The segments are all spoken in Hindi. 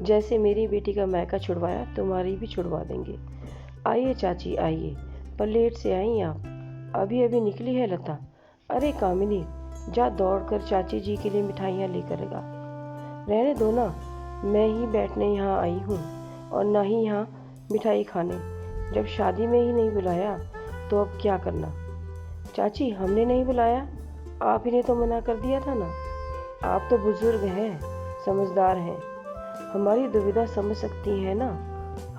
जैसे मेरी बेटी का मायका छुड़वाया तुम्हारी भी छुड़वा देंगे। आइए चाची आइए, पर लेट से आई आप, अभी अभी निकली है लता। अरे कामिनी, जा दौड़कर चाची जी के लिए मिठाइयाँ लेकर आ। रहने दो ना, मैं ही बैठने यहाँ आई हूँ और ना ही यहाँ मिठाई खाने। जब शादी में ही नहीं बुलाया तो अब क्या करना। चाची हमने नहीं बुलाया, आप ही ने तो मना कर दिया था ना। आप तो बुजुर्ग हैं, समझदार हैं, हमारी दुविधा समझ सकती हैं ना।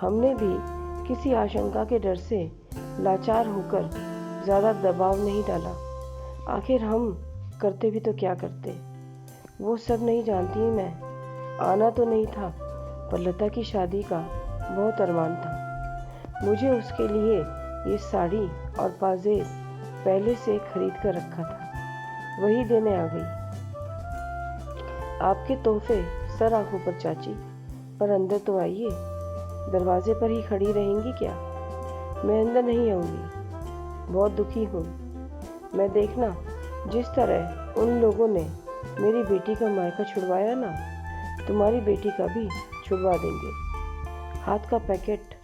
हमने भी किसी आशंका के डर से लाचार होकर ज़्यादा दबाव नहीं डाला। आखिर हम करते भी तो क्या करते। वो सब नहीं जानती मैं, आना तो नहीं था, पर लता की शादी का बहुत अरमान था। मुझे उसके लिए ये साड़ी और पाजेब पहले से खरीद कर रखा था, वही देने आ गई। आपके तोहफे सर आंखों पर चाची, पर अंदर तो आइए। दरवाजे पर ही खड़ी रहेंगी क्या? मैं अंदर नहीं आऊँगी, बहुत दुखी हूँ मैं। देखना, जिस तरह उन लोगों ने मेरी बेटी का मायका छुड़वाया ना, तुम्हारी बेटी का भी छुड़वा देंगे। हाथ का पैकेट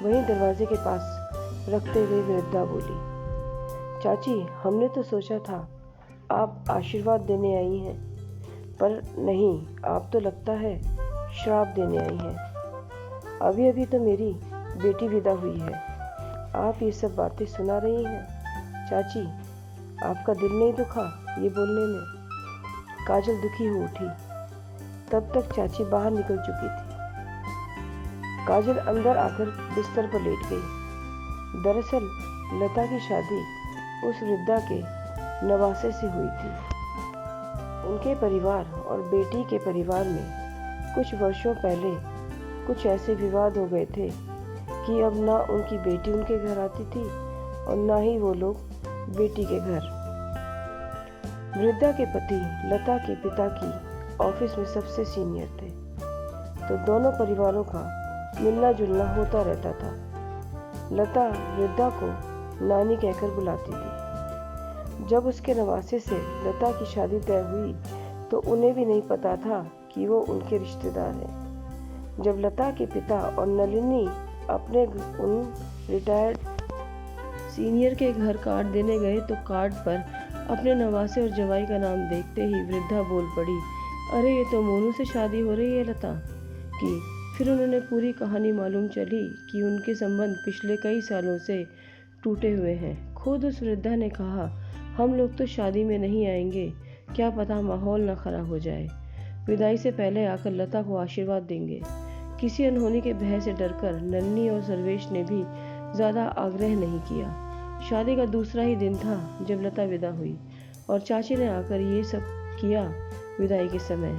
वहीं दरवाजे के पास रखते हुए वृद्धा बोली। चाची हमने तो सोचा था आप आशीर्वाद देने आई हैं, पर नहीं, आप तो लगता है श्राप देने आई हैं। अभी अभी तो मेरी बेटी विदा हुई है, आप ये सब बातें सुना रही हैं। चाची आपका दिल नहीं दुखा ये बोलने में? काजल दुखी हो उठी। तब तक चाची बाहर निकल चुकी थी। काजल अंदर आकर बिस्तर पर लेट गई। दरअसल लता की शादी उस वृद्धा के नवासे से हुई थी। उनके परिवार और बेटी के परिवार में कुछ वर्षों पहले कुछ ऐसे विवाद हो गए थे कि अब ना उनकी बेटी उनके घर आती थी और ना ही वो लोग बेटी के घर। वृद्धा के पति लता के पिता की ऑफिस में सबसे सीनियर थे, तो दोनों परिवारों का मिलना जुलना होता रहता था। लता वृद्धा को नानी कहकर बुलाती थी। जब उसके नवासे से लता की शादी तय हुई तो उन्हें भी नहीं पता था कि वो उनके रिश्तेदार हैं। जब लता के पिता और नलिनी अपने उन रिटायर्ड सीनियर के घर कार्ड देने गए तो कार्ड पर अपने नवासे और जवाई का नाम देखते ही वृद्धा बोल पड़ी, अरे ये तो मोनू से शादी हो रही है लता की। फिर उन्होंने पूरी कहानी मालूम चली कि उनके संबंध पिछले कई सालों से टूटे हुए हैं। खुद उस वृद्धा ने कहा, हम लोग तो शादी में नहीं आएंगे, क्या पता माहौल न खराब हो जाए। विदाई से पहले आकर लता को आशीर्वाद देंगे। किसी अनहोनी के भय से डरकर नन्ही और सर्वेश ने भी ज़्यादा आग्रह नहीं किया। शादी का दूसरा ही दिन था जब लता विदा हुई और चाची ने आकर ये सब किया। विदाई के समय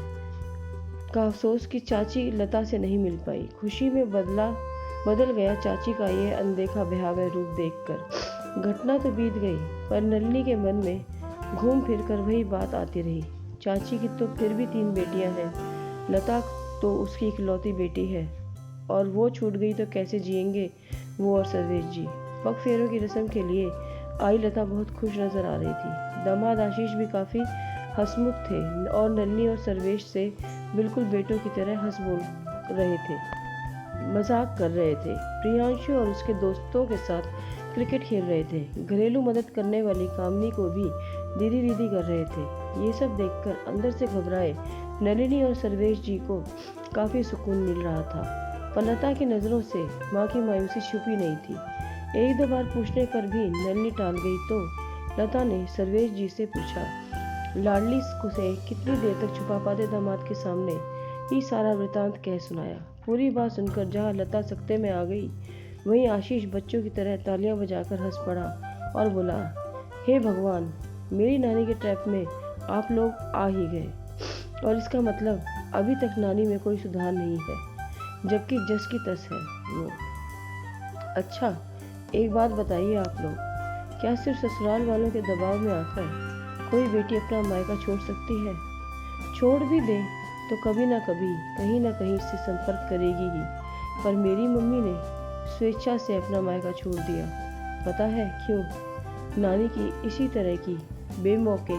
का अफसोस कि चाची लता से नहीं मिल पाई। खुशी में बदल गया चाची का ये अनदेखा भयावह रूप देखकर। घटना तो बीत गई, पर नलिनी के मन में घूम फिर कर वही बात आती रही। चाची की तो फिर भी 3 बेटियां हैं, लता तो उसकी इकलौती बेटी है, और वो छूट गई तो कैसे जिएंगे वो और सर्वेश जी। पग फेरों की रस्म के लिए आई लता बहुत खुश नजर आ रही थी। दामाद आशीष भी काफ़ी हंसमुख थे और नन्ही और सर्वेश से बिल्कुल बेटों की तरह हंस बोल रहे थे, मजाक कर रहे थे। प्रियांशु और उसके दोस्तों के साथ क्रिकेट खेल रहे थे। घरेलू मदद करने वाली कामनी को भी दीदी दीदी कर रहे थे। ये सब देखकर अंदर से घबराए नलिनी और सर्वेश जी को काफ़ी सुकून मिल रहा था, पर लता की नज़रों से माँ की मायूसी छुपी नहीं थी। 1-2 बार पूछने पर भी नलिनी टाल गई तो लता ने सर्वेश जी से पूछा, लाडली को से कितनी देर तक छुपा पाते दामाद के सामने। ही सारा वृतांत कह सुनाया। पूरी बात सुनकर जहाँ लता सकते में आ गई, वहीं आशीष बच्चों की तरह तालियां बजाकर हंस पड़ा और बोला, हे भगवान, मेरी नानी के ट्रैप में आप लोग आ ही गए, और इसका मतलब अभी तक नानी में कोई सुधार नहीं है, जबकि जस की तस है वो। अच्छा एक बात बताइए आप लोग, क्या सिर्फ ससुराल वालों के दबाव में आकर कोई बेटी अपना मायका छोड़ सकती है? छोड़ भी दे तो कभी ना कभी कहीं ना कहीं से संपर्क करेगी ही, पर मेरी मम्मी ने स्वेच्छा से अपना मायका छोड़ दिया। पता है क्यों? नानी की इसी तरह की बेमौके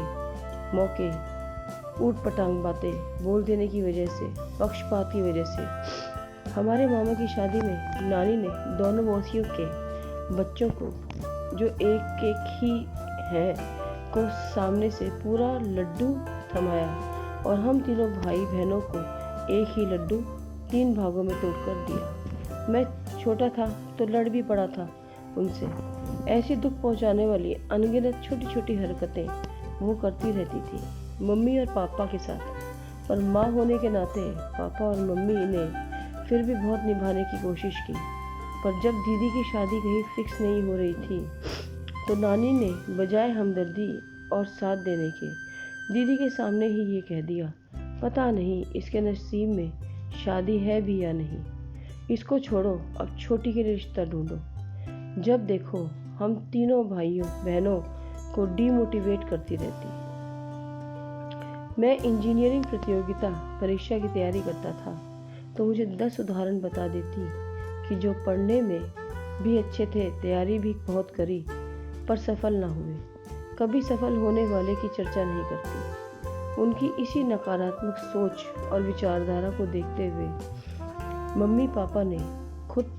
ऊट पटांग बातें बोल देने की वजह से, पक्षपात की वजह से हमारे मामा की शादी में नानी ने दोनों मौसियों के बच्चों को, जो एक एक ही हैं, को सामने से पूरा लड्डू थमाया और हम तीनों भाई बहनों को एक ही लड्डू 3 भागों में तोड़कर दिया। मैं छोटा था तो लड़ भी पड़ा था उनसे। ऐसी दुख पहुंचाने वाली अनगिनत छोटी छोटी हरकतें वो करती रहती थी मम्मी और पापा के साथ। पर माँ होने के नाते पापा और मम्मी ने फिर भी बहुत निभाने की कोशिश की। पर जब दीदी की शादी कहीं फिक्स नहीं हो रही थी तो नानी ने बजाय हमदर्दी और साथ देने के दीदी के सामने ही ये कह दिया, पता नहीं इसके नसीब में शादी है भी या नहीं, इसको छोड़ो, अब छोटी के लिए रिश्ता ढूंढो। जब देखो हम तीनों भाइयों बहनों को डीमोटिवेट करती रहती। मैं इंजीनियरिंग प्रतियोगिता परीक्षा की तैयारी करता था तो मुझे 10 उदाहरण बता देती कि जो पढ़ने में भी अच्छे थे, तैयारी भी बहुत करी, पर सफल ना हुए। कभी सफल होने वाले की चर्चा नहीं करती। उनकी इसी नकारात्मक सोच और विचारधारा को देखते हुए मम्मी पापा ने खुद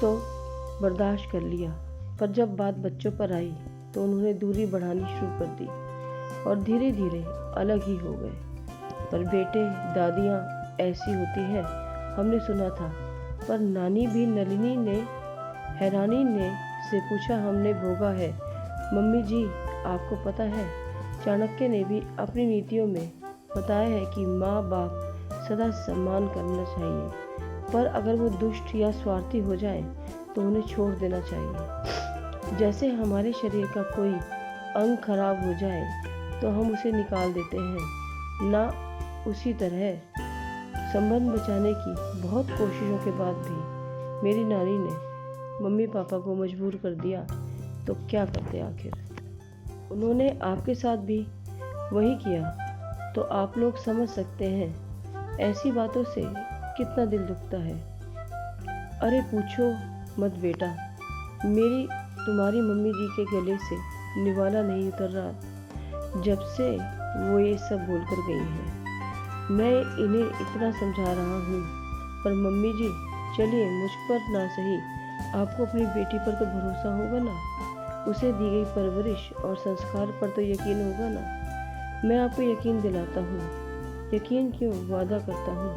तो बर्दाश्त कर लिया, पर जब बात बच्चों पर आई तो उन्होंने दूरी बढ़ानी शुरू कर दी और धीरे धीरे अलग ही हो गए। पर बेटे दादियाँ ऐसी होती हैं, हमने सुना था। पर नानी भी नलिनी ने हैरानी ने से पूछा, हमने भोगा है मम्मी जी, आपको पता है चाणक्य ने भी अपनी नीतियों में बताया है कि माँ बाप सदा सम्मान करना चाहिए, पर अगर वो दुष्ट या स्वार्थी हो जाए तो उन्हें छोड़ देना चाहिए। जैसे हमारे शरीर का कोई अंग खराब हो जाए तो हम उसे निकाल देते हैं ना, उसी तरह संबंध बचाने की बहुत कोशिशों के बाद भी मेरी नानी ने मम्मी पापा को मजबूर कर दिया तो क्या करते आखिर। उन्होंने आपके साथ भी वही किया तो आप लोग समझ सकते हैं ऐसी बातों से कितना दिल दुखता है। अरे पूछो मत बेटा, मेरी तुम्हारी मम्मी जी के गले से निवाला नहीं उतर रहा जब से वो ये सब बोलकर गई हैं। मैं इन्हें इतना समझा रहा हूँ, पर मम्मी जी चलिए, मुझ पर ना सही आपको अपनी बेटी पर तो भरोसा होगा ना, उसे दी गई परवरिश और संस्कार पर तो यकीन होगा ना। मैं आपको यकीन दिलाता हूँ, यकीन क्यों, वादा करता हूँ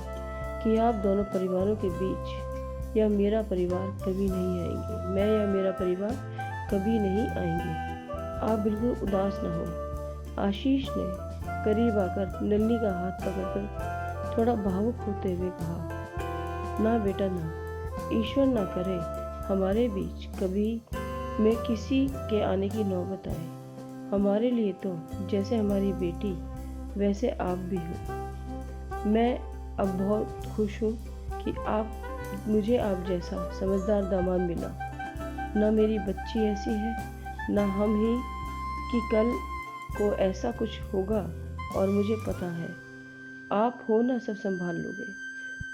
कि आप दोनों परिवारों के बीच या मेरा परिवार कभी नहीं आएंगे, मैं या मेरा परिवार कभी नहीं आएंगे। आप बिल्कुल उदास ना हो। आशीष ने करीब आकर नन्ही का हाथ पकड़कर थोड़ा भावुक होते हुए कहा, ना बेटा ना, ईश्वर ना करे हमारे बीच कभी में किसी के आने की नौबत आए। हमारे लिए तो जैसे हमारी बेटी वैसे आप भी हो। मैं अब बहुत खुश हूँ कि मुझे आप जैसा समझदार दामाद मिला। ना मेरी बच्ची ऐसी है, ना हम ही कि कल को ऐसा कुछ होगा, और मुझे पता है आप हो ना सब संभाल लोगे।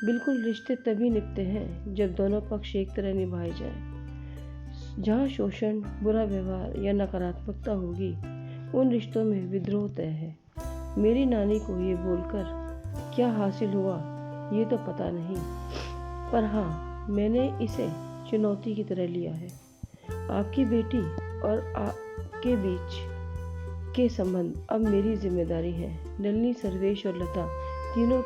बिल्कुल, रिश्ते तभी निभते हैं जब दोनों पक्ष एक तरह निभाए जाएं। जहाँ शोषण, बुरा व्यवहार या नकारात्मकता होगी, उन रिश्तों में विद्रोह तय है। मेरी नानी को ये बोलकर क्या हासिल हुआ ये तो पता नहीं, पर हाँ, मैंने इसे चुनौती की तरह लिया है। आपकी बेटी और आपके बीच के संबंध अब मेरी जिम्मेदारी है। नलिनी, सर्वेश और लता तीनों